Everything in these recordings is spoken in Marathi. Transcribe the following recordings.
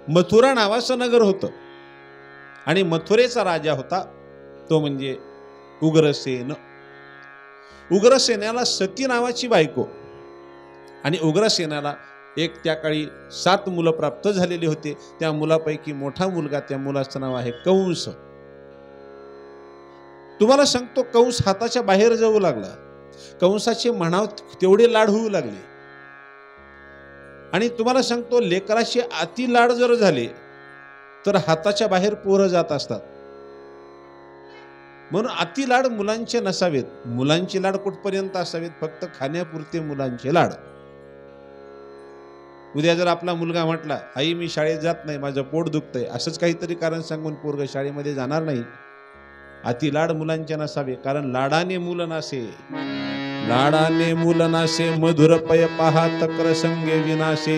मथुरा नावाचं नगर होतं आणि मथुरेचा राजा होता तो म्हणजे उग्रसेन. उग्रसेनाला सती नावाची बायको आणि उग्रसेनाला एक त्या काळी 7 मुलं प्राप्त झालेली होते. त्या मुलापैकी मोठा मुलगा, त्या मुलाचं नाव आहे कंस. तुम्हाला सांगतो, कंस हाताच्या बाहेर जाऊ लागला. कंसाचे म्हणाव तेवढे लाड होऊ लागले. आणि तुम्हाला सांगतो, लेकराचे अति लाड जर झाले तर हाताच्या बाहेर पोरं जात असतात. म्हणून अति लाड मुलांचे नसावेत. मुलांचे लाड कुठपर्यंत असावेत? फक्त खाण्यापुरते मुलांचे लाड. उद्या जर आपला मुलगा म्हटला, आई मी शाळेत जात नाही, माझं पोट दुखतंय, असंच काहीतरी कारण सांगून पोरग शाळेमध्ये जाणार नाही. अति लाड मुलांचे नसावे, कारण लाडाने मूल नासे. लाडाने मूल नासे, मधुर पय पहा तक्र संगे विनाशे.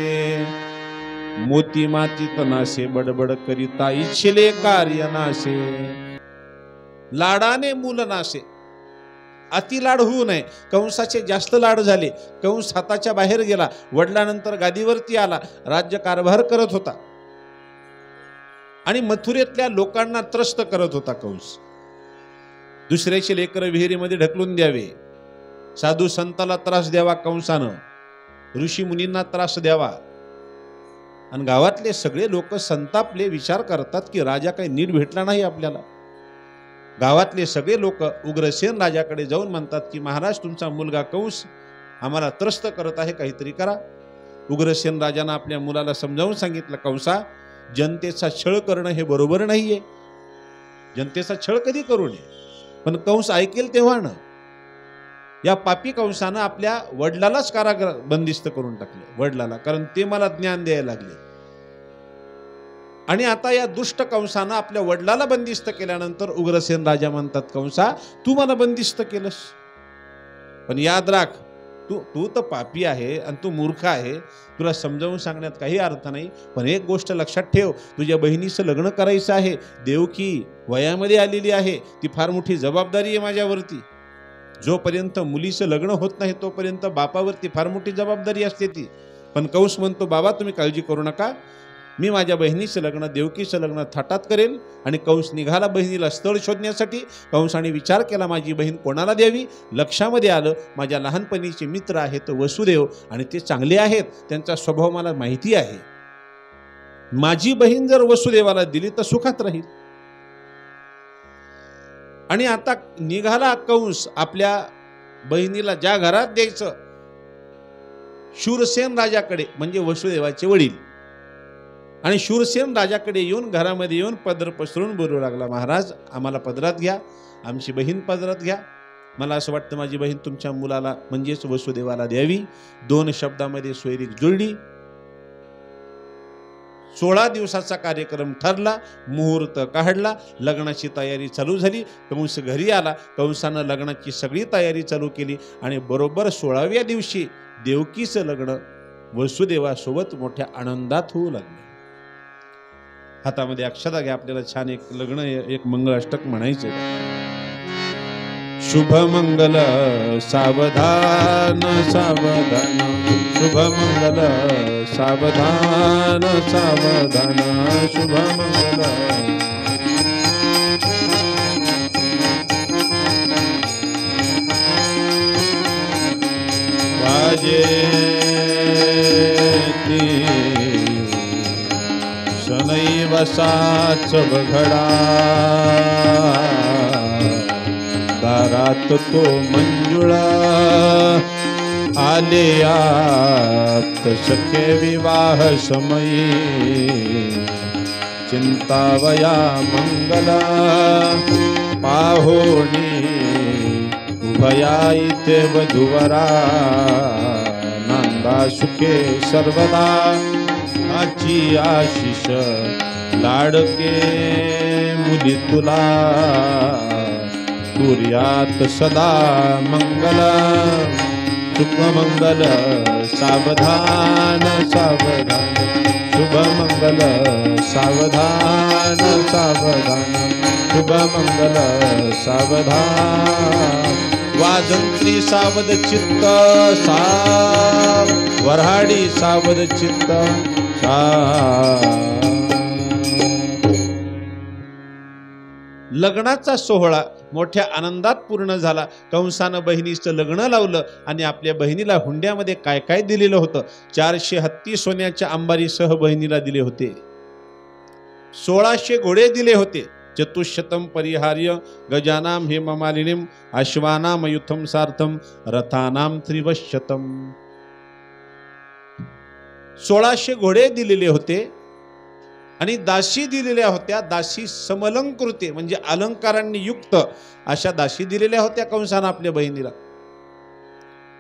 मोती मातीत नासे, बडबड करिता इच्छिले कार्य नाशे. लाडाने मूल नाशे, अति लाड होऊ नये. कंसाचे जास्त लाड झाले. कंस हाताच्या बाहेर गेला. वडिलांनंतर गादीवरती आला, राज्यकारभार करत होता आणि मथुरेतल्या लोकांना त्रस्त करत होता कंस. दुसऱ्याचे लेकर विहिरीमध्ये ढकलून द्यावे, साधू संताला त्रास द्यावा कंसानं, ऋषी मुनींना त्रास द्यावा. आणि गावातले सगळे लोक संतापले, विचार करतात की राजा काही नीट भेटला नाही आपल्याला. गावातले सगळे लोक उग्रसेन राजाकडे जाऊन म्हणतात की महाराज, तुमचा मुलगा कंस आम्हाला त्रस्त करत आहे, काहीतरी करा. उग्रसेन राजानं आपल्या मुलाला समजावून सांगितलं, कंसा, जनतेचा छळ करणं हे बरोबर नाहीये. जनतेचा छळ कधी करू नये. पण कंस ऐकेल तेव्हा ना. या पापी कंसानं आपल्या वडिलालाच कारागृहात बंदिस्त करून टाकलं, वडिलाला, कारण ते मला ज्ञान द्यायला लागले. आणि आता या दुष्ट कंसानं आपल्या वडिलाला बंदिस्त केल्यानंतर उग्रसेन राजा म्हणतात, कंसा, तू मला बंदिस्त केलंस, पण याद राख, तू तर पापी आहे आणि तू मूर्ख आहे, तुला समजावून सांगण्यात काही अर्थ नाही. पण एक गोष्ट लक्षात ठेव, तुझ्या बहिणीचं लग्न करायचं आहे. देवकी वयामध्ये आलेली आहे, ती फार मोठी जबाबदारी आहे माझ्यावरती. जोपर्यंत मुलीचं लग्न होत नाही तोपर्यंत बापावरती फार मोठी जबाबदारी असते ती. पण कंस म्हणतो, बाबा तुम्ही काळजी करू नका, मी माझ्या बहिणीचं लग्न, देवकीचं लग्न थाटात करेल. आणि कंस निघाला बहिणीला स्थळ शोधण्यासाठी. कंसाने विचार केला, माझी बहीण कोणाला द्यावी. लक्षामध्ये आलं, माझ्या लहानपणीचे मित्र आहेत वसुदेव, आणि ते चांगले आहेत, त्यांचा स्वभाव मला माहिती आहे. माझी बहीण जर वसुदेवाला दिली तर सुखात राहील. आणि आता निघाला कंस आपल्या बहिणीला ज्या घरात द्यायचं, शूरसेन राजाकडे, म्हणजे वसुदेवाचे वडील. आणि शूरसेन राजाकडे येऊन, घरामध्ये येऊन पदर पसरून बोलू लागला, महाराज आम्हाला पदरात घ्या, आमची बहीण पदरात घ्या. मला असं वाटतं माझी बहीण तुमच्या मुलाला म्हणजेच वसुदेवाला द्यावी. 2 शब्दामध्ये सोयरीक जुळली. 16 दिवसाचा कार्यक्रम ठरला, मुहूर्त काढला, लग्नाची तयारी चालू झाली. कंस घरी आला. कंसानं लग्नाची सगळी तयारी चालू केली आणि बरोबर 16व्या दिवशी देवकीचं लग्न वसुदेवासोबत मोठ्या आनंदात होऊ लागलं. हातामध्ये अक्षता घ्या, आपल्याला छान एक लग्न, एक मंगलाष्टक म्हणायचे. शुभ मंगल सावधान सावधान, शुभ मंगल सावधान सावधान, शुभ मंगल. वाजे शनैव साच बघडा, दारात तो मंजुळा, आले आप्त सखे विवाह समयी, चिंतावया मंगला, पाहोणी उभया इथे वधूवरा, नांदा सुखे सर्वदा, आची आशिष लाडके मुली तुला, तुर्यात सदा मंगल, शुभ मंगल सावधान सावधान, शुभ मंगल सावधान सावधान, शुभ मंगल सावधान. वाजंत्री सावध चित्त साव, वऱ्हाडी सावध चित्त साव. लग्नाचा सोहळा मोठ्या आनंदात पूर्ण झाला. कंसानं बहिणीचं लग्न लावलं आणि आपल्या बहिणीला हुंड्यामध्ये काय काय दिलेलं होतं. 400 हत्ती सोन्याच्या अंबारीसह बहिणीला दिले होते. 1600 घोडे दिले होते. चतुशतम परिहार्य गजानाम हेममालिनीम अश्वानाम युथम सार्थम रथानाम त्रिवशतम. 1600 घोडे दिलेले होते आणि दासी दिलेल्या होत्या. दासी समलंकृते म्हणजे अलंकारांनी युक्त अशा दासी दिलेल्या होत्या कंसानं आपल्या बहिणीला.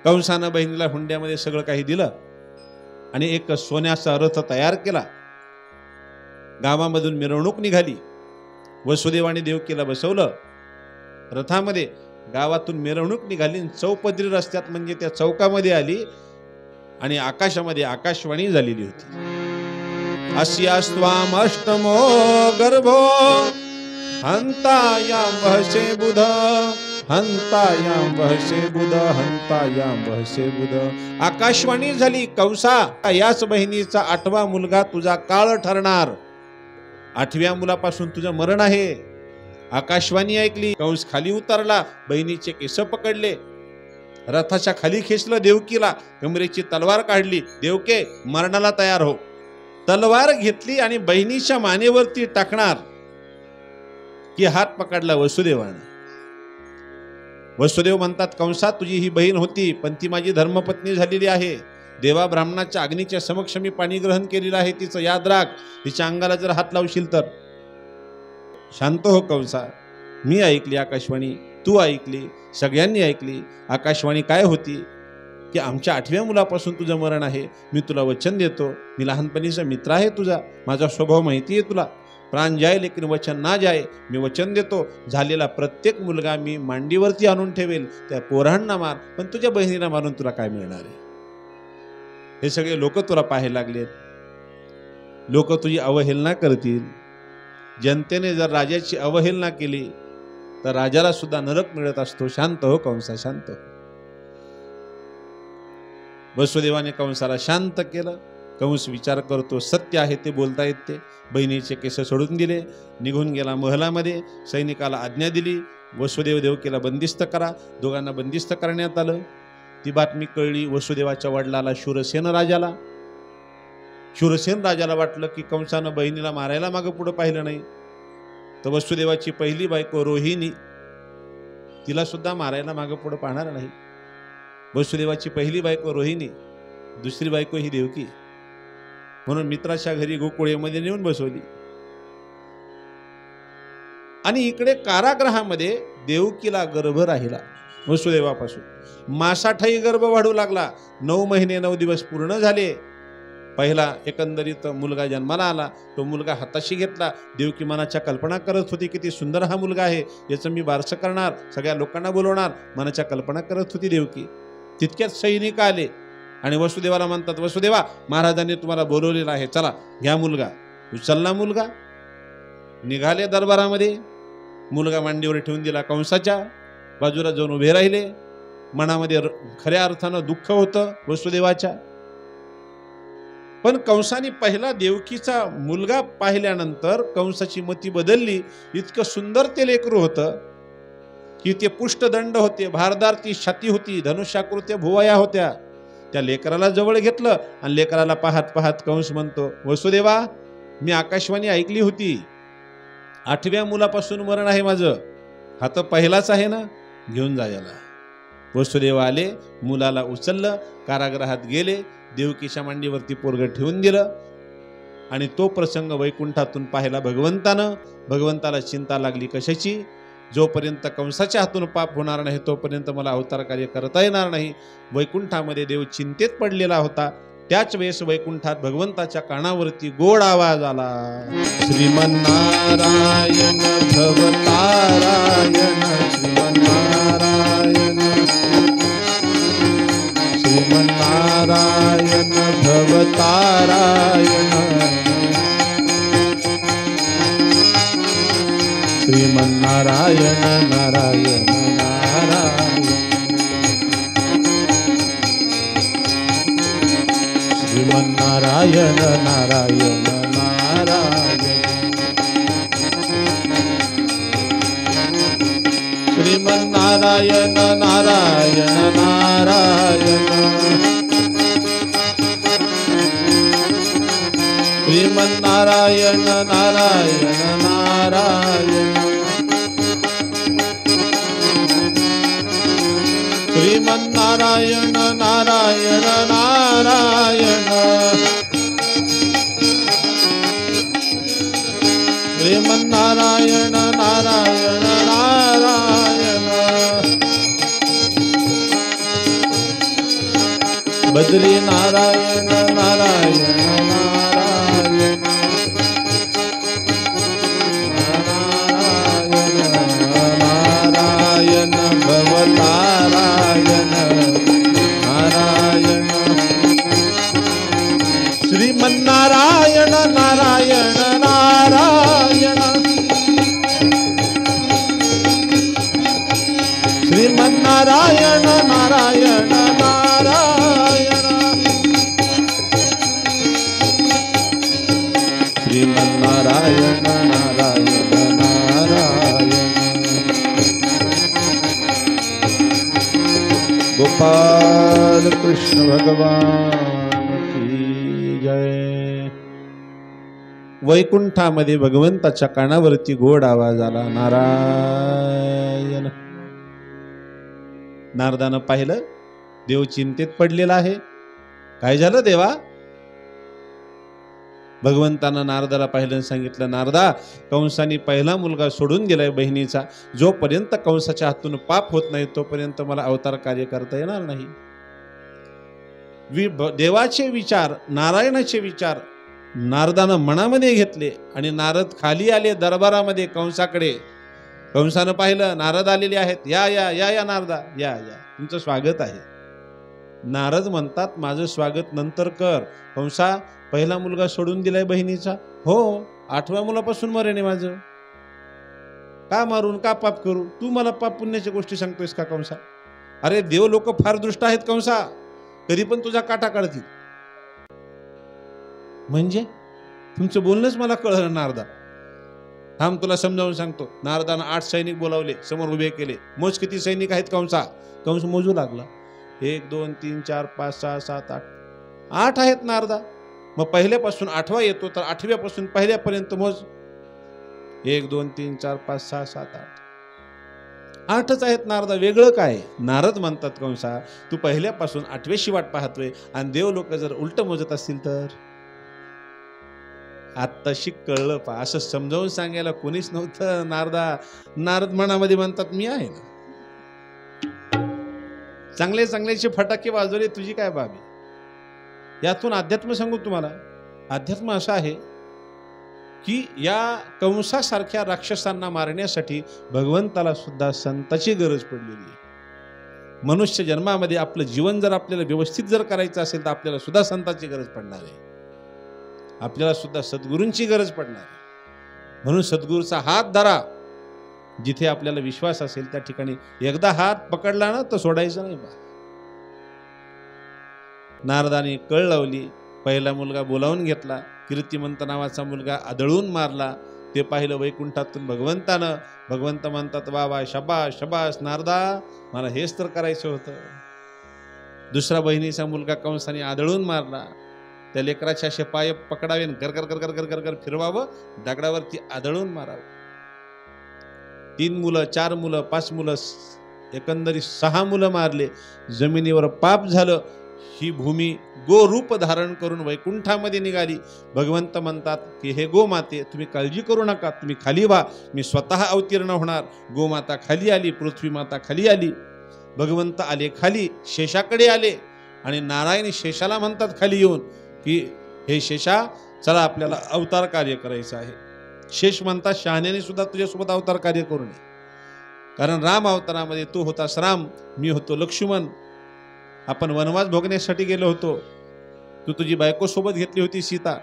कंसानं बहिणीला हुंड्यामध्ये सगळं काही दिलं आणि एक सोन्याचा रथ तयार केला. गावामधून मिरवणूक निघाली. वसुदेवाने देवकीला बसवलं रथामध्ये. गावातून मिरवणूक निघाली. चौपदरी रस्त्यात म्हणजे त्या चौकामध्ये आली आणि आकाशामध्ये आकाशवाणी झालेली होती. अस्यास्त्वाम अष्टमो गर्भो हंतायाम वहसे बुध हंतायाम वहसे बुध हंतायाम वहसे बुध. आकाशवाणी झाली, कंसा याच बहिणीचा 8वा मुलगा तुझा काळ ठरणार. 8व्या मुलापासून तुझं मरण आहे. आकाशवाणी ऐकली. कंस खाली उतरला. बहिणीचे केस पकडले. रथाच्या खाली खेचलं देवकीला. कमरेची तलवार काढली. देवके मरणाला तयार हो. तलवार घेतली आणि बहिणीच्या मानेवरती टाकणार की हात पकडला वसुदेवाने. वसुदेव म्हणतात कंसा तुझी ही बहीण होती पण ती माझी धर्मपत्नी झालेली आहे. देवा ब्राह्मणाच्या अग्नीच्या समक्ष मी पाणी ग्रहण केलेलं आहे. तिचं याद राख. तिच्या अंगाला जर हात लावशील तर. शांत हो कंसा. मी ऐकली आकाशवाणी, तू ऐकली, सगळ्यांनी ऐकली. आकाशवाणी काय होती की आमच्या 8व्या मुलापासून तुझं मरण आहे. मी तुला वचन देतो. मी लहानपणीचा मित्र आहे तुझा. माझा स्वभाव माहिती आहे तुला. प्राण जाय लेकिन वचन ना जाय. मी वचन देतो झालेला प्रत्येक मुलगा मी मांडीवरती आणून ठेवेल. त्या पोरांना मार पण तुझ्या बहिणीला मारून तुला काय मिळणार आहे. हे सगळे लोक तुला पाहायला लागलेत. लोक तुझी अवहेलना करतील. जनतेने जर राजाची अवहेलना केली तर राजाला सुद्धा नरक मिळत असतो. शांत हो कंसा, शांत हो. वसुदेवाने कंसाला शांत केलं. कंस विचार करतो. सत्य आहे ते बोलता येत ते. बहिणीचे केस सोडून दिले. निघून गेला महलामध्ये. सैनिकाला आज्ञा दिली वसुदेव देवकीला बंदिस्त करा. दोघांना बंदिस्त करण्यात आलं. ती बातमी कळली वसुदेवाच्या वडिलाला शूरसेन राजाला. शूरसेन राजाला वाटलं की कंसानं बहिणीला मारायला मागं पुढं पाहिलं नाही. तर वसुदेवाची पहिली बायको रोहिणी तिला सुद्धा मारायला मागं पुढं पाहणार नाही. वसुदेवाची पहिली बायको रोहिणी, दुसरी बायको ही देवकी. म्हणून मित्राच्या घरी गोकुळेमध्ये नेऊन बसवली. आणि इकडे कारागृहामध्ये देवकीला गर्भ राहिला वसुदेवापासून. मासाठाई गर्भ वाढू लागला. 9 महिने 9 दिवस पूर्ण झाले. पहिला एकंदरीत मुलगा जन्माला आला. तो मुलगा हाताशी घेतला. देवकी मनाच्या कल्पना करत होती किती सुंदर हा मुलगा आहे. याचं मी बारसं करणार, सगळ्या लोकांना बोलवणार. मनाच्या कल्पना करत होती देवकी. तितक्यात सैनिक आले आणि वसुदेवाला म्हणतात वसुदेवा महाराजांनी तुम्हाला बोलवलेलं आहे. चला घ्या मुलगा. उचलला मुलगा. निघाले दरबारामध्ये. मुलगा मांडीवर ठेवून दिला. कंसाच्या बाजूला जाऊन उभे राहिले. मनामध्ये खऱ्या अर्थानं दुःख होतं वसुदेवाच्या. पण कंसाने पहिला देवकीचा मुलगा पाहिल्यानंतर कंसाची मती बदलली. इतकं सुंदर ते लेकरू होतं की ते पुष्टदंड होते, भारदार ती छाती होती, धनुष्याकृत्य भुवया होत्या. त्या लेकराला जवळ घेतलं आणि लेकराला पाहत पाहत कंस म्हणतो वसुदेवा मी आकाशवाणी ऐकली होती. 8व्या मुलापासून मरण आहे माझं. हा तर पहिलाच आहे ना, घेऊन जा याला. वसुदेव आले. मुलाला उचललं. कारागृहात गेले. देवकीच्या मांडीवरती पोरगं ठेवून दिलं. आणि तो प्रसंग वैकुंठातून पाहिला भगवंतानं. भगवंताला चिंता लागली कशाची. जोपर्यंत कंसाच्या हातून पाप होणार नाही तोपर्यंत मला अवतार कार्य करता येणार नाही. वैकुंठामध्ये देव चिंतेत पडलेला होता. त्याच वेळेस वैकुंठात भगवंताच्या कानावरती गोड आवाज आला. श्रीमन्नारायण भवतारायण श्रीमन्नारायण श्रीमन्नारायण भवतारायण श्रीमन्नारायण नारायण नारायण श्रीमन्नारायण नारायण नारायण नारायण नारायण नारायण श्रीमन्नारायण नारायण नारायण श्रीमन्नारायण नारायण नारायण श्रीमन्नारायण नारायण नारायण बद्री नारायण नारायण नारायण नारायण भवतारायण नारायण श्रीमन्नारायण नारायण नारायण श्रीमन्नारायण नारायण नारायण श्रीमन्नारायण नारायण नारायण गोपाल कृष्ण भगवान की जय। वैकुंठामध्ये भगवंताच्या कानावरती गोड आवाज आला, नारायण। नारदानं पाहिलं, देव चिंतेत पडलेला आहे। काय झालं देवा? भगवंतानं नारदाला पाहिलं आणि सांगितलं, नारदा, कंसाने पहिला मुलगा सोडून गेलाय बहिणीचा। जोपर्यंत कंसाच्या हातून पाप होत नाही तोपर्यंत मला अवतार कार्य करता येणार नाही। देवाचे विचार, नारायणाचे विचार नारदानं मनामध्ये घेतले आणि नारद खाली आले दरबारामध्ये कंसाकडे। कंसानं पाहिलं, नारद आलेले आहेत। या या या या नारदा, या या, तुमचं स्वागत आहे। नारद म्हणतात, माझं स्वागत नंतर कर। कंसा, पहिला मुलगा सोडून दिलाय बहिणीचा? हो, 8व्या मुलापासून मरेने माझं। का मारून, का पाप करू? तू मला पाप पुण्याच्या गोष्टी सांगतोयस का कंसा? अरे देव लोक फार दृष्ट आहेत कंसा, कधी पण तुझा काटा काढतील। म्हणजे तुमचं बोलणंच मला कळलं नारदा। थांब, तुला समजावून सांगतो। नारदानं 8 सैनिक बोलावले, समोर उभे केले। मोज किती सैनिक आहेत कंसा? कंस मोजू लागला, 1 2 3 4 5 6 7 8 8 आहेत नारदा। मग पहिल्यापासून 8वा येतो तर 8व्यापासून पहिल्यापर्यंत मोज। 1 2 3 4 5 6 7 8 8च आहेत नारदा, वेगळं काय? नारद म्हणतात, कंसा, तू पहिल्यापासून 8व्याशी वाट पाहतोय आणि देव लोक जर उलट मोजत असतील तर? आत्ताशी कळलं पा, असं समजावून सांगायला कोणीच नव्हतं नारदा। नारद मनामध्ये म्हणतात, मी आहे ना, चांगले चांगल्याचे फटाके वाजवले, तुझी काय बाबी? यातून अध्यात्म सांगू तुम्हाला। अध्यात्म असं आहे की या कंसासारख्या राक्षसांना मारण्यासाठी भगवंताला सुद्धा संताची गरज पडलेली आहे। मनुष्य जन्मामध्ये आपलं जीवन जर आपल्याला व्यवस्थित जर करायचं असेल तर आपल्याला सुद्धा संताची गरज पडणार आहे, आपल्याला सुद्धा सद्गुरूंची गरज पडणार आहे। म्हणून सद्गुरूचा हात धरा, जिथे आपल्याला विश्वास असेल त्या ठिकाणी एकदा हात पकडला ना तर सोडायचं नाही बा। नारदाने कळ लावली, पहिला मुलगा बोलावून घेतला, कीर्तिमंत नावाचा मुलगा आदळून मारला। ते पाहिलं वैकुंठातून भगवंतानं। भगवंत म्हणतात, वा वा, शबाश शबाश नारदा, मला हेच तर करायचं होतं। दुसरा बहिणीचा मुलगा कंसाने आदळून मारला। त्या लेकराचे असे पाय पकडावे, गरगर गरगर गरगर गर फिरवावं, दगडावरती आदळून मारावं। 3 मुलं, 4 मुलं, 5 मुलं, एकंदरीत 6 मुलं मारले। जमिनीवर पाप झालं। ही भूमी गोरूप धारण करून वैकुंठामध्ये निघाली। भगवंत म्हणतात की हे गोमाते, तुम्ही काळजी करू नका, तुम्ही खाली व्हा, मी स्वतः अवतीर्ण होणार। गोमाता खाली आली, पृथ्वी माता खाली आली। भगवंत आले खाली, शेषाकडे आले आणि नारायण शेषाला म्हणतात खाली येऊन की हे शेषा, चला आपल्याला अवतार कार्य करायचं आहे। शेष म्हणतात, शहाण्याने सुद्धा तुझ्यासोबत अवतार कार्य करू नये, कारण राम अवतारामध्ये तू होतास राम, मी होतो लक्ष्मण। आपण वनवास भोगण्यासाठी गेलो होतो, तू तुझी बायको सोबत घेतली होती सीता।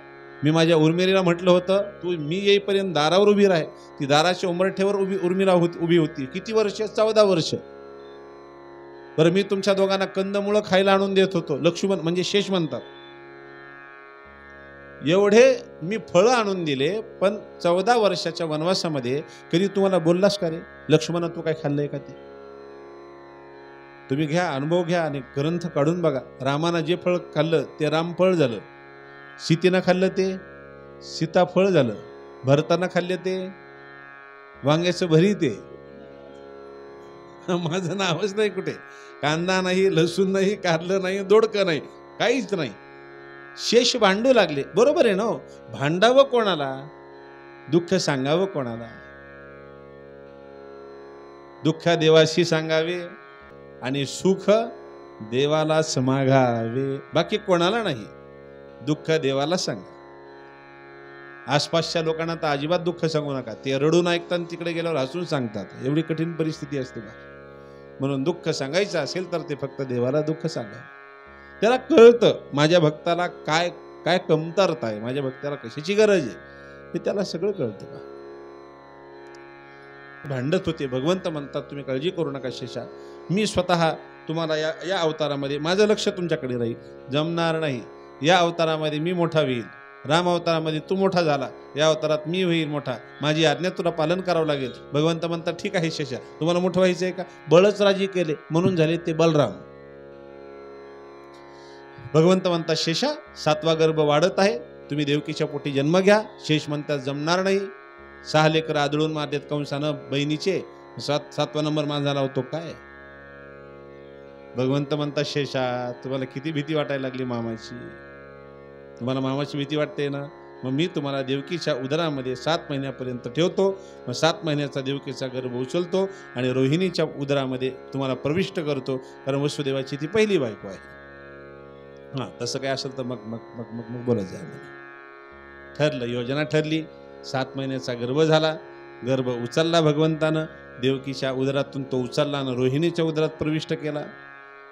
मी माझ्या उर्मिला म्हटलं होतं, तू मी येईपर्यंत दारावर उभी राह। ती दाराच्या उंबरठ्यावर उर्मिला उभी होती। किती वर्ष? 14 वर्ष। बरं, मी तुमच्या दोघांना कंदमुळं खायला आणून देत होतो, लक्ष्मण म्हणजे शेष म्हणतात। एवढे मी फळं आणून दिले, पण 14 वर्षाच्या वनवासामध्ये कधी तुम्हाला बोललास का रे, लक्ष्मणा तू काय खाल्लंय का ते? तुम्ही घ्या, अनुभव घ्या आणि ग्रंथ काढून बघा. रामानं जे फळ खाल्लं ते रामफळ झालं, सीतेनं खाल्लं ते सीताफळ झालं, भरतानं खाल्ले ते वांग्याचं भरीत आहे. माझं नावच नाही कुठे, कांदा नाही, लसूण नाही, कारलं नाही, दोडकं नाही, काहीच नाही. शेष भांडू लागले. बरोबर आहे ना? भांडावं कोणाला? दुःख सांगावं कोणाला? दुःख देवाशी सांगावे आणि सुख देवालाच मागावे, बाकी कोणाला नाही. दुःख देवाला सांगा. आसपासच्या लोकांना तर अजिबात दुःख सांगू नका, ते रडून ऐकतात, तिकडे गेल्यावर हसून सांगतात. एवढी कठीण परिस्थिती असते बा. म्हणून दुःख सांगायचं असेल तर ते फक्त देवाला दुःख सांगा. त्याला कळतं माझ्या भक्ताला काय काय कमतरता आहे, माझ्या भक्ताला कशाची गरज आहे, हे त्याला सगळं कळतं बा. भांडत होते. भगवंत म्हणतात तुम्ही काळजी करू नका शेषा, मी स्वतः तुम्हाला या अवतारामध्ये माझं लक्ष तुमच्याकडे राहील. जमणार नाही. या अवतारामध्ये मी मोठा होईल, राम अवतारामध्ये तू मोठा झाला, या अवतारात मी होईल मोठा, माझी आज्ञा तुला पालन करावं लागेल. भगवंत म्हणतात ठीक आहे शेषा, तुम्हाला मोठं व्हायचं आहे का? बळच राजी केले म्हणून झाले ते बलराम. भगवंत म्हणतात शेषा 7वा गर्भ वाढत आहे, तुम्ही देवकीच्या पोटी जन्म घ्या. शेष म्हणतात जमणार नाही, 6 लेकर आदळून मारलेत कंसानं बहिणीचे, 7वा नंबर माझा होतो काय? भगवंत म्हणतात शेषा तुम्हाला किती भीती वाटायला लागली मामाची? तुम्हाला मामाची भीती वाटते ना? मग मी तुम्हाला देवकीच्या उदरामध्ये 7 महिन्यापर्यंत ठेवतो. मग 7 महिन्याचा देवकीचा गर्भ उचलतो आणि रोहिणीच्या उदरामध्ये तुम्हाला प्रविष्ट करतो, कारण वसुदेवाची ती पहिली बायको आहे. हां, तसं काय असेल तर मग मग मग मग मग बोलत जाय. ठरलं, योजना ठरली. 7 महिन्याचा गर्भ झाला. गर्भ उचलला भगवंतानं, देवकीच्या उदरातून तो उचलला आणि रोहिणीच्या उदरात प्रविष्ट केला.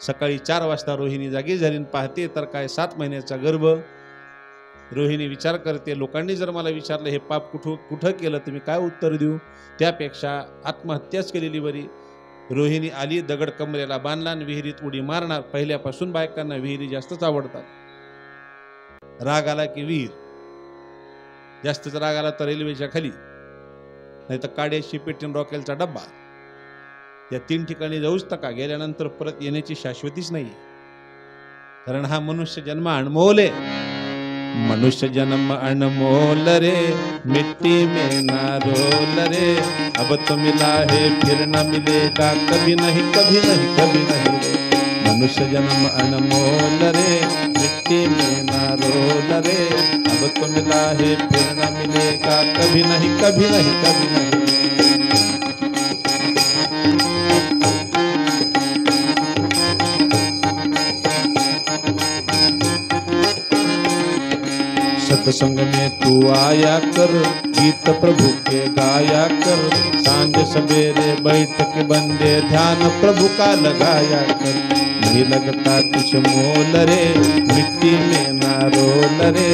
सकाळी 4 वाजता रोहिणी जागी झाली, पाहते तर काय 7 महिन्याचा गर्भ. रोहिणी विचार करते, लोकांनी जर मला विचारलं हे पाप कुठं केलं तर मी काय उत्तर देऊ? त्यापेक्षा आत्महत्याच केलेली बरी. रोहिणी आली, दगड कमरेला बांधला आणि विहिरीत उडी मारणार. पहिल्यापासून बायकांना विहिरी जास्तच आवडतात. राग आला की विहीर, जास्तच राग आला तर रेल्वेच्या खाली, नाही तर काड्याची पेटीन रॉकेलचा डब्बा. या 3 ठिकाणी जाऊच नका, गेल्यानंतर परत येण्याची शाश्वतीच नाही. कारण हा मनुष्य जन्म अनमोल आहे. मनुष्य जन्म अनमोल रे, मिट्टी में ना रोल रे, अब तो मिला है फिर न मिलेगा कभी नहीं, कभी नहीं, कभी नहीं रे. मनुष्य जन्म अनमोल रे, मिट्टी में ना रोल रे, अब तो मिला है फिर न मिलेगा कभी नहीं, कभी नहीं, कभी नहीं. सत्संग में तू आया कर, गीत प्रभु के गाया कर, सांझ सवेरे बैठ के बंदे ध्यान प्रभु का लगाया कर. नहीं लगता कुछ मोल रे, मिट्टी में ना रोल रे,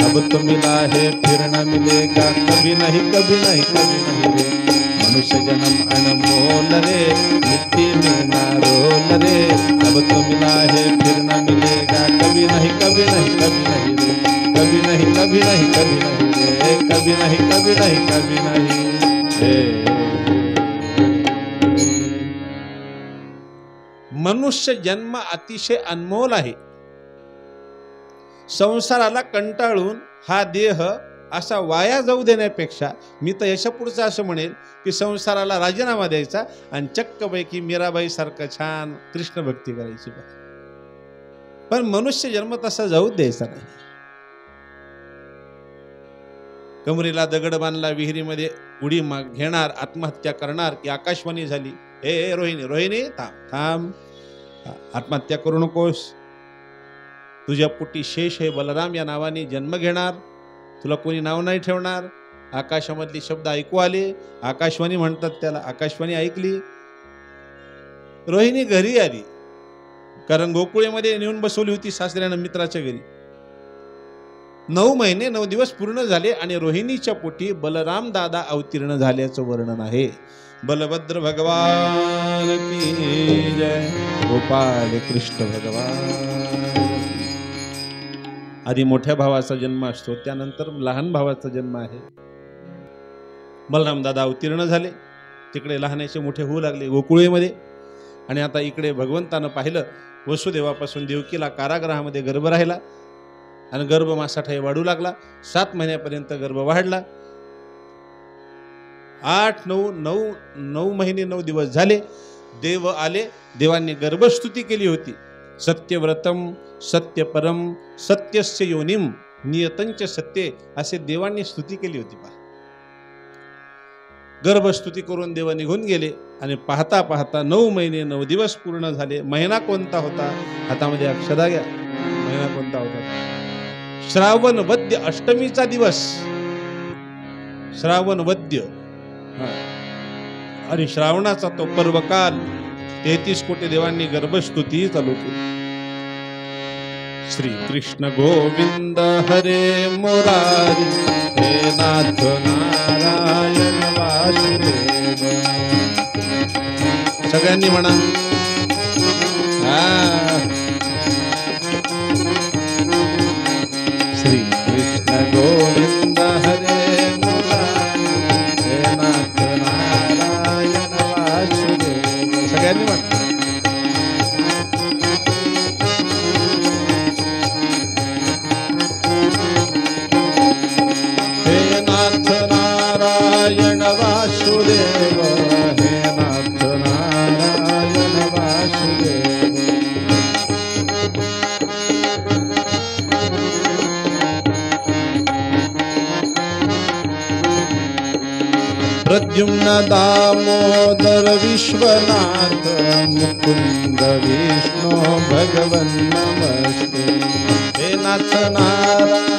अब तो मिला है फिर न मिलेगा कभी नहीं, कभी नहीं, कभी नहीं रे. मनुष्य जन्म अनमोल रे, मिट्टी में ना रोल रे, अब तो मिला है फिर न मिलेगा कभी नहीं, कभी नहीं, कभी नहीं रे. कभी नहीं, कभी नहीं, कभी नहीं रे, कभी नहीं, कभी नहीं, कभी नहीं रे. मनुष्य जन्म अतिशय अनमोल आहे. संसाराला कंटाळून हा देह असा वाया जाऊ देण्यापेक्षा मी तर यशपुढचं असं म्हणेल की संसाराला राजीनामा द्यायचा आणि चक्कपैकी मीराबाई सारखं छान कृष्ण भक्ती करायची. पण मनुष्य जन्म तसा जाऊ द्यायचा नाही. कमरेला दगड बांधला, विहिरीमध्ये उडी घेणार, आत्महत्या करणार की आकाशवाणी झाली, ए रोहिणी, रोहिणी थांब थांब, आत्महत्या करू नकोस. तुझ्या पोटी शेष हे बलराम या नावाने जन्म घेणार, तुला कोणी नाव नाही ठेवणार. आकाशामधले शब्द ऐकू आले, आकाशवाणी म्हणतात त्याला. आकाशवाणी ऐकली, रोहिणी घरी आली, कारण गोकुळेमध्ये नेऊन बसवली होती सासऱ्यानं मित्राच्या घरी. 9 महिने 9 दिवस पूर्ण झाले आणि रोहिणीच्या पोटी बलराम दादा अवतीर्ण झाल्याचं वर्णन आहे. बलभद्र भगवान की जय, गोपाल कृष्ण भगवान. आधी मोठ्या भावाचा जन्म असतो, त्यानंतर लहान भावाचा जन्म आहे. बलराम दादा अवतीर्ण झाले, तिकडे लहानाचे मोठे होऊ लागले गोकुळेमध्ये. आणि आता इकडे भगवंतानं पाहिलं वसुदेवापासून देवकीला कारागृहामध्ये गर्भ राहिला आणि गर्भ मासाठाई वाढू लागला. 7 महिन्यापर्यंत गर्भ वाढला. 9 महिने 9 दिवस झाले. देव आले. देवांनी गर्भस्तुती केली होती. सत्यव्रतम सत्यपरम सत्यस्य योनिम नियतंच सत्ये असे देवांनी स्तुती केली होती. पहा, गर्भस्तुती करून देव निघून गेले आणि पाहता पाहता 9 महिने 9 दिवस पूर्ण झाले. महिना कोणता होता? हातामध्ये अक्षदा घ्या. महिना कोणता होता? श्रावण वद्य अष्टमीचा दिवस. श्रावण वद्य आणि श्रावणाचा तो पर्वकाल. 33 कोटी देवांनी गर्भस्तुती चालू केली. श्री कृष्ण गोविंद हरे मुरारी हे नाथ नारायण वासुदेव. सगळ्यांनी म्हणा. श्री कृष्ण गोविंद हरे मुरारी हे नाथ नारायण वासुदेव. सगळ्यांनी म्हणा. नारायण वासुदेव हे नाथ नारायण वासुदेव. प्रद्युम्न दामोदर विश्वनाथ मुकुंद विष्णु भगवन् नमस्ते. हे नाथ नारायण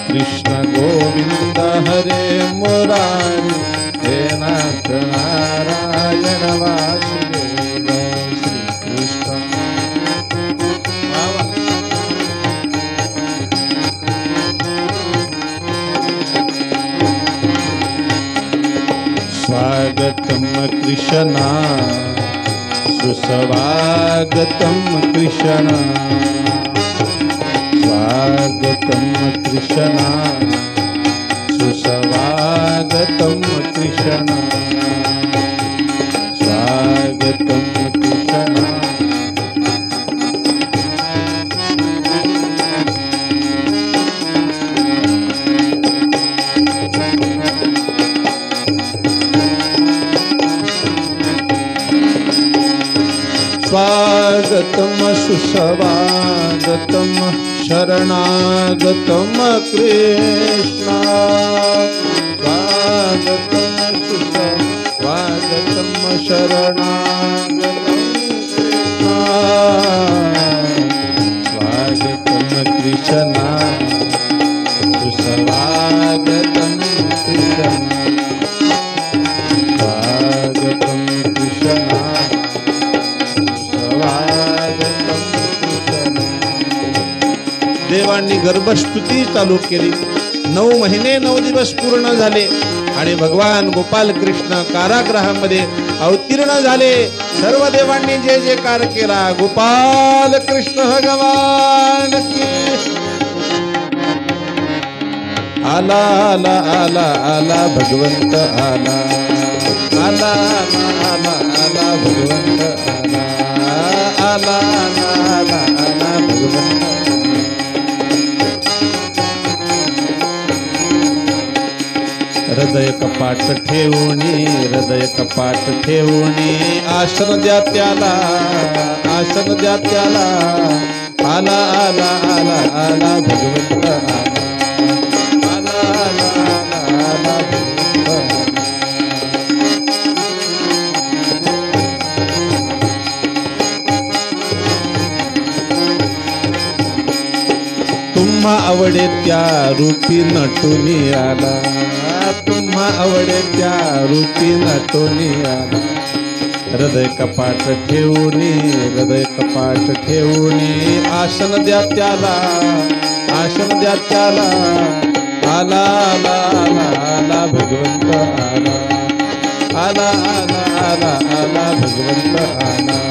कृष्ण गोविंद हरे मुरारी हे नाथ नारायण वासुदेव. श्री कृष्ण स्वागतम कृष्णा सुस्वागतम कृष्णा. स्वागतम कृष्णा सुस्वागतम कृष्णा. स्वागतम कृष्णा. स्वागतम सुस्वागतम शरणागतम कृष्णा. स्वागतम सुस्वागतम शरणागतम कृष्णा. स्वागतम कृष्णा सुस्वागतम कृष्णा. स्वागतम कृष्णा. देवांनी गर्भस्तुती चालू केली. 9 महिने 9 दिवस पूर्ण झाले आणि भगवान गोपाल कृष्ण कारागृहामध्ये अवतीर्ण झाले. सर्व देवांनी जे जे कार्य केला. गोपाल कृष्ण भगवान की. आला आला आला आला भगवंत आला. आला आला आला आला भगवंत आला. आला आला आला आला भगवंत. हृदय कपाट ठेवणी हृदय कपाट ठेवणी आसन द्या त्याला. आसन द्या त्याला. आला आला आला आला भगवंत आला. आला आला आला आला भगवंत. तुम्हा आवडे त्या रूपी नटुनी आला. तुम्हा आवडे त्या रूपी नटुनी आला. हृदय कपाट ठेवणी हृदय कपाट ठेवणी आसन द्या त्याला. आसन द्या त्याला. आला आला आला आला भगवंत आला. आला आला आला आला भगवंत आला.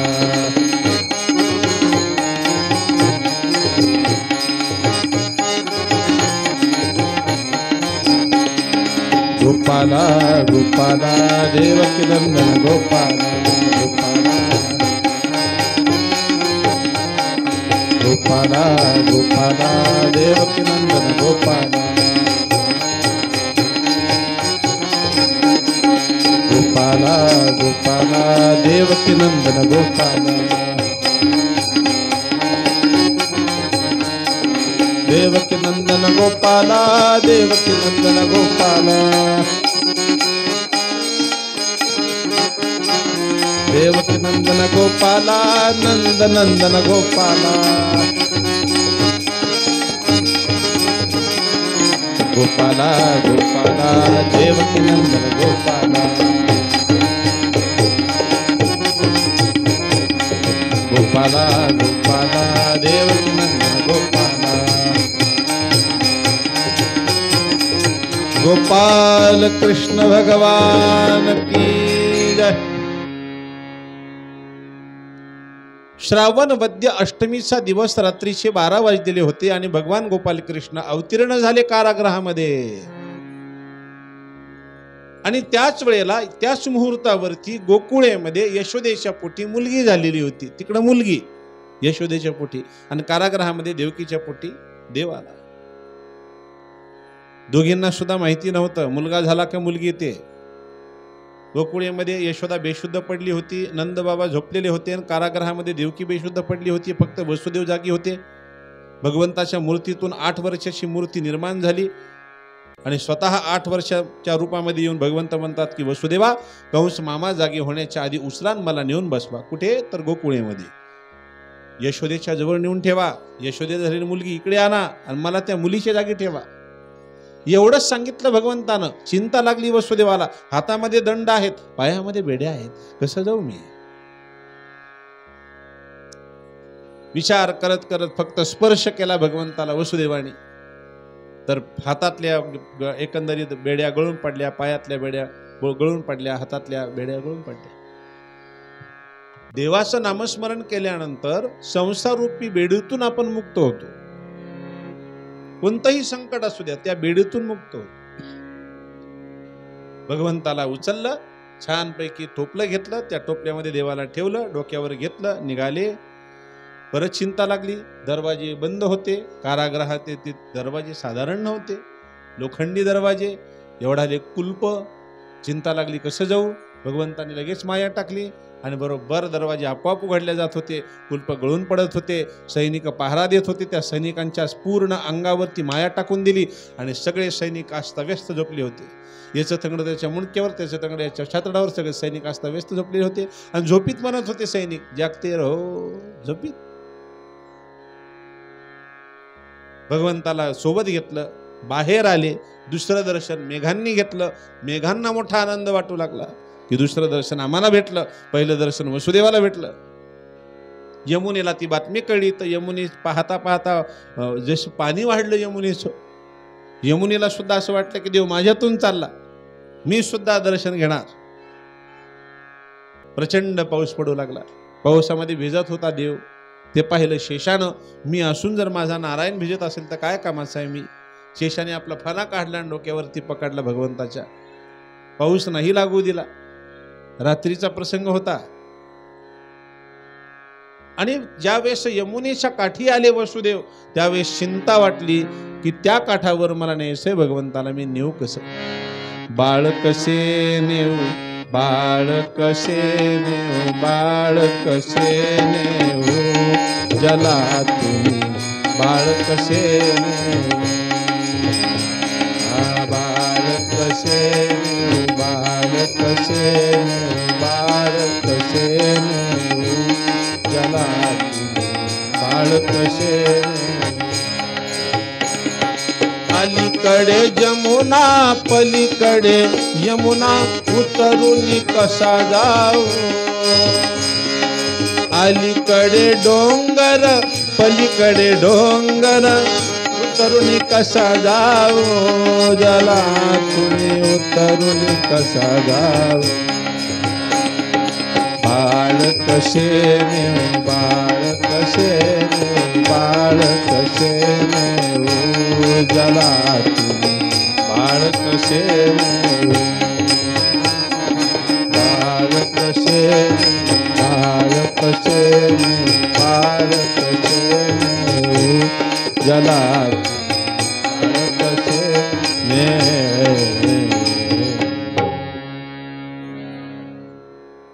गोपाला गोपाला देवकी नंदन गोपाला गोपाला गोपाला देवकी नंदन गोपाला गोपाला गोपाला देवकी नंदन गोपाला देवकी नंदन गोपाला देवकी नंदन गोपाला देवकी नंदन गोपाला नंद नंदन गोपाला गोपाला गोपाला देवकी नंदन गोपाला गोपाला गोपाला देवकी नंदन गोपाला गोपाल कृष्ण भगवान की जय। श्रावण वद्य अष्टमीचा दिवस रात्रीचे 12 वाजलेले होते आणि भगवान गोपाल कृष्ण अवतीर्ण झाले कारागृहामध्ये आणि त्याच वेळेला त्याच मुहूर्तावरती गोकुळेमध्ये यशोदेच्या पोटी मुलगी झालेली होती। तिकडे मुलगी यशोदेच्या पोटी आणि कारागृहामध्ये देवकीच्या पोटी देव आला। दोघींना सुद्धा माहिती नव्हतं मुलगा झाला का मुलगी येते। गोकुळेमध्ये यशोदा बेशुद्ध पडली होती, नंद बाबा झोपलेले होते आणि कारागृहामध्ये देवकी बेशुद्ध पडली होती, फक्त वसुदेव जागी होते। भगवंताच्या मूर्तीतून 8 वर्षाची मूर्ती निर्माण झाली आणि स्वतः 8 वर्षाच्या रूपामध्ये येऊन भगवंत म्हणतात की वसुदेवा कंस मामा जागी होण्याच्या आधी उचलान मला नेऊन बसवा। कुठे तर गोकुळेमध्ये यशोदेच्या जवळ नेऊन ठेवा, यशोदे झालेली मुलगी इकडे आणा आणि मला त्या मुलीच्या जागी ठेवा। एवढंच सांगितलं भगवंतानं। चिंता लागली वसुदेवाला, हातामध्ये दंड आहेत, पायामध्ये बेड्या आहेत, कसं जाऊ मी। विचार करत करत फक्त स्पर्श केला भगवंताला वसुदेवाने, तर हातातल्या एकंदरीत बेड्या गळून पडल्या, पायातल्या बेड्या गळून पडल्या, हातातल्या बेड्या गळून पडल्या। देवाचं नामस्मरण केल्यानंतर संसाररूपी बेडीतून आपण मुक्त होतो। कोणतंही संकट असू द्या त्या बेडीतून मुक्त होतो। भगवंताला उचललं, छानपैकी टोपलं घेतलं, त्या टोपल्यामध्ये देवाला ठेवलं, डोक्यावर घेतलं, निघाले। परत चिंता लागली, दरवाजे बंद होते कारागृहात, ते दरवाजे साधारण नव्हते, लोखंडी दरवाजे, एवढाले कुलप। चिंता लागली कसं जाऊ। भगवंताने लगेच माया टाकली आणि बरोबर दरवाजे आपोआप उघडले जात होते, कुलप गळून पडत होते, सैनिक पहारा देत होते। त्या सैनिकांच्या पूर्ण अंगावरती माया टाकून दिली आणि सगळे सैनिक अस्ताव्यस्त झोपले होते। याचं तंगड त्याच्या मुंडक्यावर, त्याचं तंगड याच्या छातडावर, सगळे सैनिक अस्ताव्यस्त झोपले होते आणि झोपीत म्हणत होते सैनिक, जागते रहो झोपीत। भगवंताला सोबत घेतलं, बाहेर आले, दुसरं दर्शन मेघांनी घेतलं। मेघांना मोठा आनंद वाटू लागला की दुसरं दर्शन आम्हाला भेटलं, पहिलं दर्शन वसुदेवाला भेटलं। यमुनेला ती बातमी कळली, तर यमुने पाहता पाहता जसं पाणी वाढलं यमुनेचं, यमुनेला सुद्धा असं वाटलं की देव माझ्यातून चालला, मी सुद्धा दर्शन घेणार। प्रचंड पाऊस पडू लागला, पावसामध्ये भिजत होता देव। ते पाहिलं शेषानं, मी असून जर माझा नारायण भिजत असेल तर काय कामाचा आहे मी। शेषाने आपला फणा काढला आणि डोक्यावरती पकडला भगवंताच्या, पाऊस नाही लागू दिला। रात्रीचा प्रसंग होता आणि ज्यावेळेस यमुनेच्या काठी आले वसुदेव, त्यावेळेस चिंता वाटली की त्या काठावर मला न्यायचंय भगवंताला, मी नेऊ कसं। बाळ कसे नेऊ, बाळ कसे नेऊ, बाळ कसे नेऊ जला तुम्ही, बाळ कसे नेऊ, बाळ कसे नेऊ, बाळ कसे नेऊ, बाळ कसे नेऊ जला तुम्ही, बाळ कसे नेऊ। अलीकडे जमुना पलीकडे यमुना, उतरून कसा जाऊ। अलीकडे डोंगर पलीकडे डोंगर, उतरून कसा जाऊ जला तुम्ही, उतरून कसा जाऊ। बाळ कसे नेऊ, बाळ कसे नेऊ, बाळ कसे नेऊ जला तुम्ही, बाळ बाळ कसे बाळ कसे बाळ कसे बाळ कसे जला बाळ कसे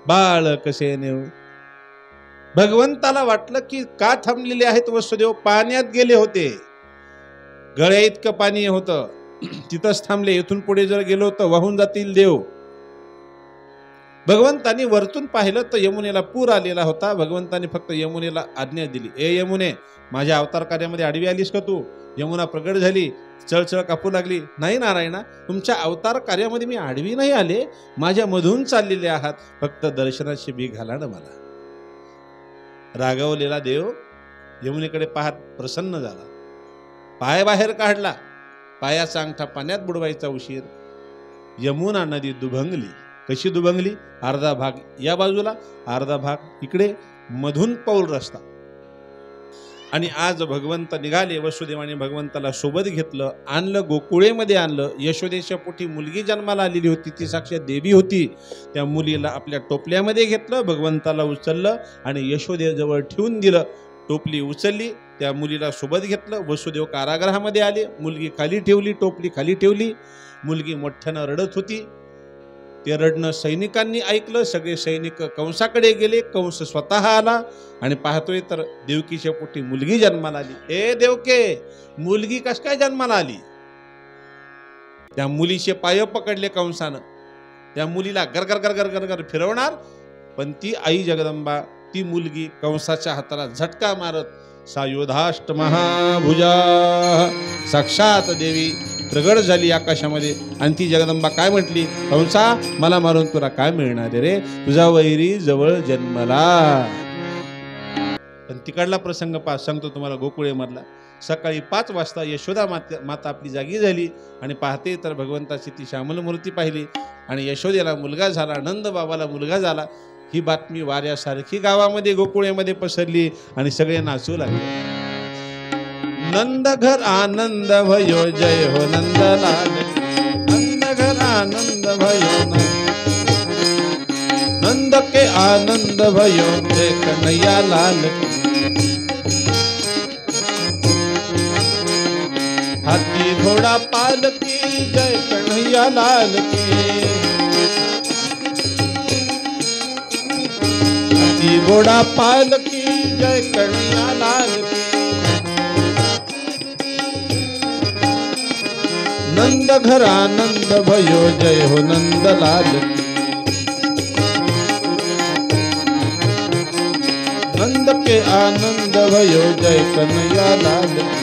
बाळ कसे नेऊ. भगवंताला वाटलं की का थांबलेले आहेत वसुदेव, पाण्यात गेले होते, गळ्या इतकं पाणी होतं, तिथंच थांबले, इथून पुढे जर गेलो तर वाहून जातील देव. भगवंतानी वरतून पाहिलं तर यमुनेला पूर आलेला होता. भगवंतानी फक्त यमुनेला आज्ञा दिली, ए यमुने, माझ्या अवतार कार्यामध्ये आडवी आलीस का तू? यमुना प्रगट झाली, चळचळ कापू लागली. नाही नारायणा, तुमच्या अवतार कार्यामध्ये मी आडवी नाही आले, माझ्या मधून चाललेले आहात, फक्त दर्शनाची भीक घाला ना मला. रागवलेला देव यमुनेकडे पाहत प्रसन्न झाला, पाय बाहेर काढला, पायाचा अंगठा पाण्यात बुडवायचा उशीर. यमुना नदी दुभंगली. कशी दुभंगली? अर्धा भाग या बाजूला, अर्धा भाग इकडे, मधून पाऊल रस्ता. आणि आज भगवंत निघाले. वसुदेवाने भगवंताला सोबत घेतलं, आणलं, गोकुळेमध्ये आणलं. यशोदेच्या पोटी मुलगी जन्माला आलेली होती, ती साक्षात देवी होती. त्या मुलीला आपल्या टोपल्यामध्ये घेतलं, भगवंताला उचललं आणि यशोदेजवळ ठेवून दिलं. टोपली उचलली, त्या मुलीला सोबत घेतलं. वसुदेव कारागृहामध्ये आले, मुलगी खाली ठेवली, टोपली खाली ठेवली. मुलगी मोठ्यानं रडत होती. ते रडणं सैनिकांनी ऐकलं. सगळे सैनिक कंसाकडे गेले. कंस स्वतः आला आणि पाहतोय तर देवकीच्या पोटी मुलगी जन्माला आली. ए देवके, मुलगी कस काय जन्माला आली? त्या मुलीचे पाय पकडले कंसानं. त्या मुलीला गरगर गरगर गरगर फिरवणार, पण ती आई जगदंबा, ती मुलगी कंसाच्या हाताला झटका मारत सायुधाष्ट महाभुजा साक्षात देवी प्रगट झाली आकाशामध्ये. आणि ती जगदंबा काय म्हटली? कंसा, मला मारून तुला काय मिळणार रे, तुझा वैरी जवळ जन्मला. पण तिकडला प्रसंग सांगतो तुम्हाला गोकुळे मधला. सकाळी 5 वाजता यशोदा माता आपली जागी झाली आणि पाहते तर भगवंताची ती श्यामल मूर्ती पाहिली आणि यशोदेला मुलगा झाला, नंद बाबाला मुलगा झाला. ही बातमी वाऱ्यासारखी गावामध्ये गोकुळेमध्ये पसरली आणि सगळे नाचू लागले. नंद घर आनंद भयो जय हो नंदलाल, नंद घर आनंद भयो नंद के आनंद भयो जय कन्हैया लाल. हाथी घोड़ा पालकी जय कन्हैया लाल की. हाथी घोड़ा पालकी जय कन्हैया लाल की. नंद घर आनंद भयो जय हो नंदलाल की. नंद के आनंद भयो जय कन्हैया लाल की.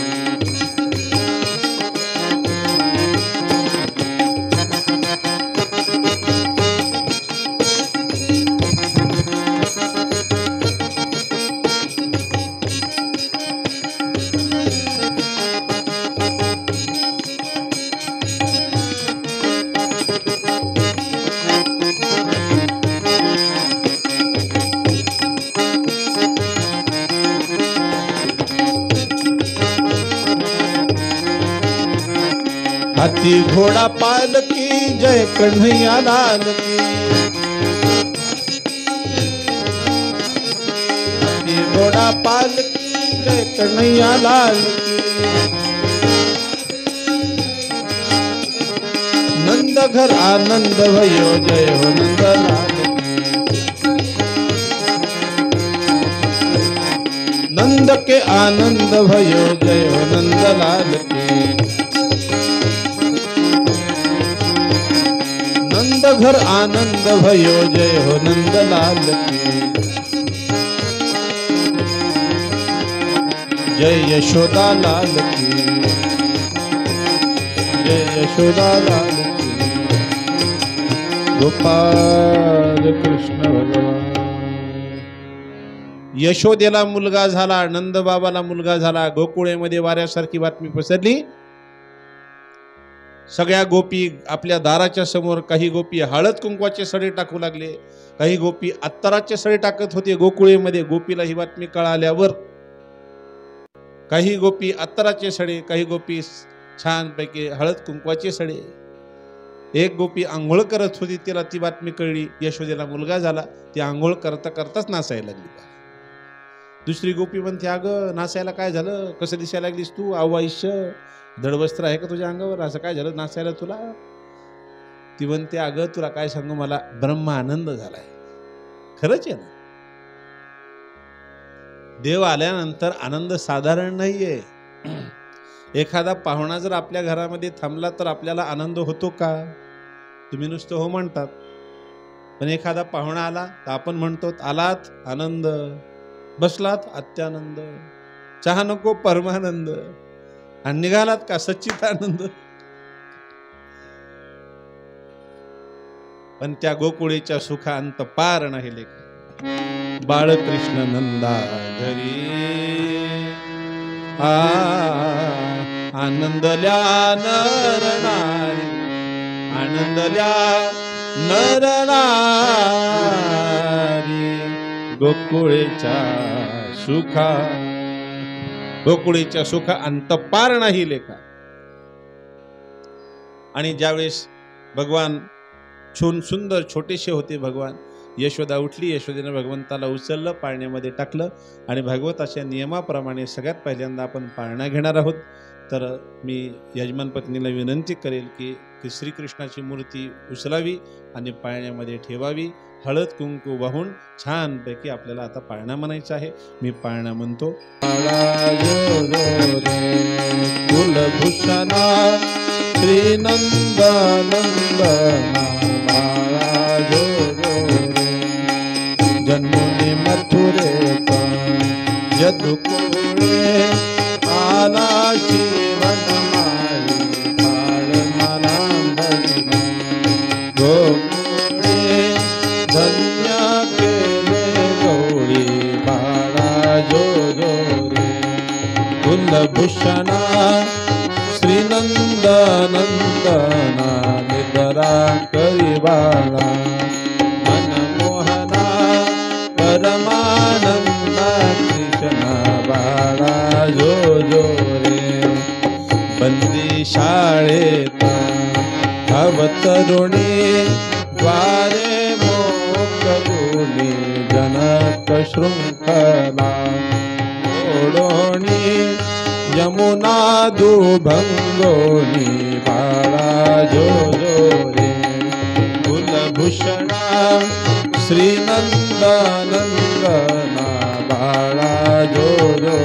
हाथी घोड़ा पालकी जय कन्हैया लाल की. हाथी घोड़ा पालकी जय कन्हैया लाल की. नंद घर आनंद भयो जय हो नंदलाल की. नंद के आनंद भयो जय हो नंदलाल की. नंद घर आनंद भयो जय हो नंदलाल की. जय यशोदा लाल की. जय यशोदा लाल की. गोपाल कृष्ण भगवान. यशोदेला मुलगा झाला, नंदबाबाला मुलगा झाला. गोकुळेमध्ये वाऱ्यासारखी बातमी पसरली. सगळ्या गोपी आपल्या दाराच्या समोर, काही गोपी हळद कुंकवाचे सडे टाकू लागले, काही गोपी अत्तराचे सडे टाकत होते गोकुळेमध्ये. गोपीला ही बातमी कळाल्यावर काही गोपी अत्तराचे सडे, काही गोपी छानपैकी हळद कुंकवाचे सडे. एक गोपी आंघोळ करत होती, तिला ती बातमी कळली, यशोदेला मुलगा झाला, ती आंघोळ करता करताच नाचायला लागली. दुसरी गोपी म्हणते, अगं नाचायला काय झालं, कसं दिसायला लागलीस तू, आवाईश्य दडवस्त्र आहे का तुझ्या अंगावर, असं काय झालं नाचायला तुला? ती म्हणते, अगं तुला काय सांगू, मला ब्रह्म आनंद झालाय. खरंच आहे ना, देव आल्यानंतर आनंद साधारण नाहीये. एखादा पाहुणा जर आपल्या घरामध्ये थांबला तर आपल्याला आनंद होतो का? तुम्ही नुसतं हो म्हणतात. पण एखादा पाहुणा आला तर आपण म्हणतो, आलात आनंद, बसलात अत्यानंद, चहा नको परमानंद, आणि निघालात का सच्चिदानंद. पण त्या गोकुळीच्या सुखांत पार नाही लेख. बाळकृष्ण नंदा घरी आनंदल्या नरनारी, आनंदल्या नरनारी, गोकुळीच्या सुखा, गोकुळीच्या सुख अंत पार नाही लेखा. आणि ज्यावेळेस भगवान सुंदर छोटेसे होते भगवान, यशोदा उठली, यशोदेने भगवंताला उचललं, पाळण्यामध्ये टाकलं, आणि भगवताच्या नियमाप्रमाणे सगळ्यात पहिल्यांदा आपण पाळणा घेणार आहोत. तर मी यजमान पत्नीला विनंती करेल की श्रीकृष्णाची मूर्ती उचलावी आणि पाळण्यामध्ये ठेवावी. हळद कुंकू वाहून छानपैकी आपल्याला आता पाळणा म्हणायचा आहे. मी पाळणा म्हणतो. कुलभूषणा श्रीनंदनंदना जन्मोनी मथुरे यदुकुळे आला शिवनमाळी काळमालांबरी गोकुळे धन्य केले गौरी बाळा जो जो रे. कुलभूषणा श्रीनंदनंदना निदरा करी बाळा मनमोहना परमानंदा कृष्णा बाळा जो जो रे. बंदी शाळेत अवतरुणी द्वारे मोकरुणी जनक शृंखला ओढोणी यमुना दुभंगोनी बाळा जो जो रे. कुलभूषणा श्रीनंदनंदना बाळा जो जो